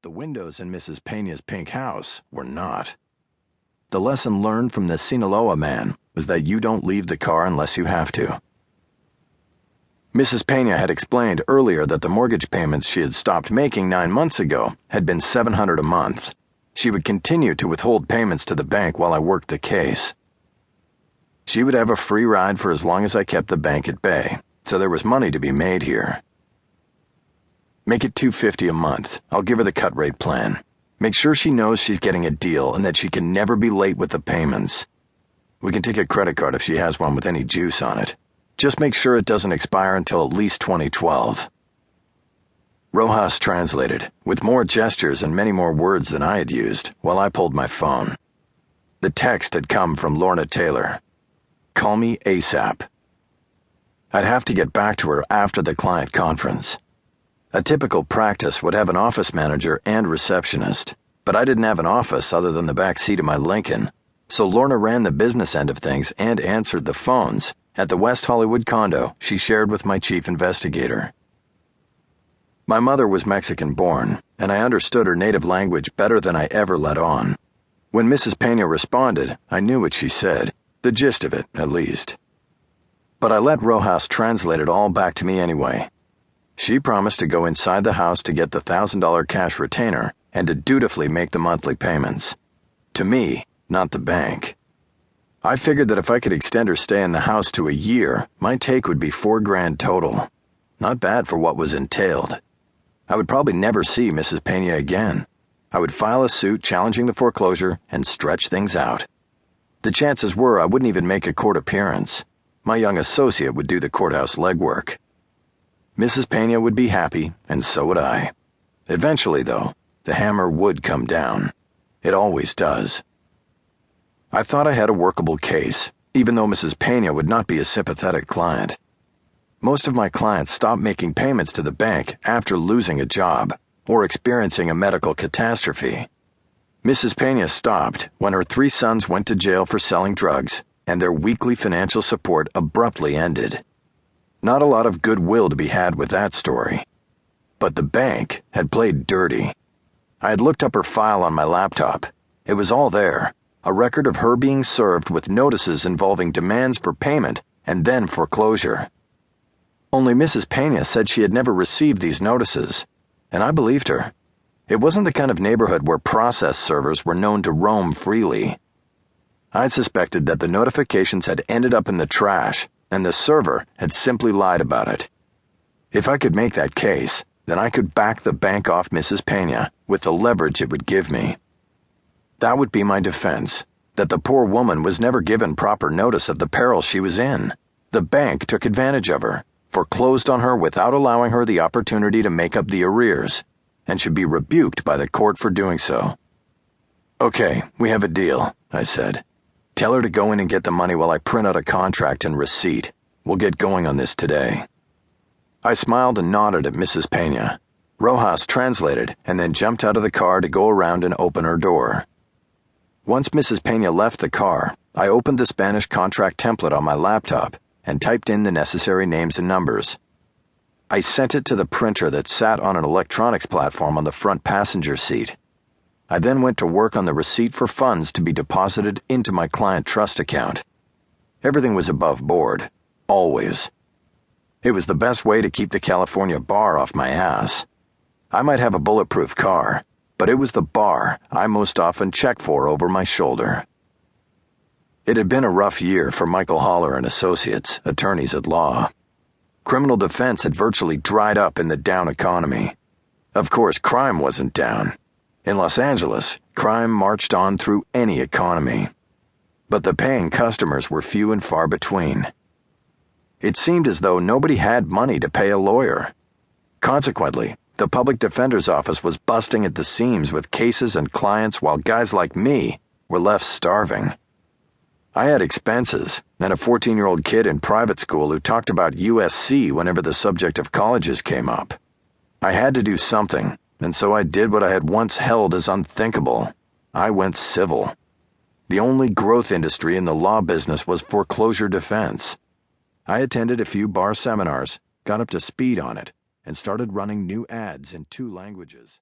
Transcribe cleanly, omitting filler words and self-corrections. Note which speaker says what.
Speaker 1: The windows in Mrs. Pena's pink house were not. The lesson learned from the Sinaloa man was that you don't leave the car unless you have to. Mrs. Pena had explained earlier that the mortgage payments she had stopped making 9 months ago had been $700 a month. She would continue to withhold payments to the bank while I worked the case. She would have a free ride for as long as I kept the bank at bay, so there was money to be made here. Make it $250 a month. I'll give her the cut rate plan. Make sure she knows she's getting a deal and that she can never be late with the payments. We can take a credit card if she has one with any juice on it. Just make sure it doesn't expire until at least 2012. Rojas translated, with more gestures and many more words than I had used, while I pulled my phone. The text had come from Lorna Taylor. Call me ASAP. I'd have to get back to her after the client conference. A typical practice would have an office manager and receptionist, but I didn't have an office other than the back seat of my Lincoln, so Lorna ran the business end of things and answered the phones at the West Hollywood condo she shared with my chief investigator. My mother was Mexican-born, and I understood her native language better than I ever let on. When Mrs. Pena responded, I knew what she said, the gist of it, at least. But I let Rojas translate it all back to me anyway. She promised to go inside the house to get the $1,000 cash retainer and to dutifully make the monthly payments. To me, not the bank. I figured that if I could extend her stay in the house to a year, my take would be $4,000 total. Not bad for what was entailed. I would probably never see Mrs. Pena again. I would file a suit challenging the foreclosure and stretch things out. The chances were I wouldn't even make a court appearance. My young associate would do the courthouse legwork. Mrs. Pena would be happy, and so would I. Eventually, though, the hammer would come down. It always does. I thought I had a workable case, even though Mrs. Pena would not be a sympathetic client. Most of my clients stopped making payments to the bank after losing a job or experiencing a medical catastrophe. Mrs. Pena stopped when her 3 sons went to jail for selling drugs, and their weekly financial support abruptly ended. Not a lot of goodwill to be had with that story. But the bank had played dirty. I had looked up her file on my laptop. It was all there, a record of her being served with notices involving demands for payment and then foreclosure. Only Mrs. Pena said she had never received these notices, and I believed her. It wasn't the kind of neighborhood where process servers were known to roam freely. I suspected that the notifications had ended up in the trash, and the server had simply lied about it. If I could make that case, then I could back the bank off Mrs. Pena with the leverage it would give me. That would be my defense, that the poor woman was never given proper notice of the peril she was in. The bank took advantage of her, foreclosed on her without allowing her the opportunity to make up the arrears, and should be rebuked by the court for doing so. Okay, we have a deal, I said. Tell her to go in and get the money while I print out a contract and receipt. We'll get going on this today. I smiled and nodded at Mrs. Pena. Rojas translated and then jumped out of the car to go around and open her door. Once Mrs. Pena left the car, I opened the Spanish contract template on my laptop and typed in the necessary names and numbers. I sent it to the printer that sat on an electronics platform on the front passenger seat. I then went to work on the receipt for funds to be deposited into my client trust account. Everything was above board, always. It was the best way to keep the California bar off my ass. I might have a bulletproof car, but it was the bar I most often checked for over my shoulder. It had been a rough year for Michael Haller and Associates, attorneys at law. Criminal defense had virtually dried up in the down economy. Of course, crime wasn't down. In Los Angeles, crime marched on through any economy. But the paying customers were few and far between. It seemed as though nobody had money to pay a lawyer. Consequently, the public defender's office was busting at the seams with cases and clients while guys like me were left starving. I had expenses and a 14-year-old kid in private school who talked about USC whenever the subject of colleges came up. I had to do something, and so I did what I had once held as unthinkable. I went civil. The only growth industry in the law business was foreclosure defense. I attended a few bar seminars, got up to speed on it, and started running new ads in 2 languages.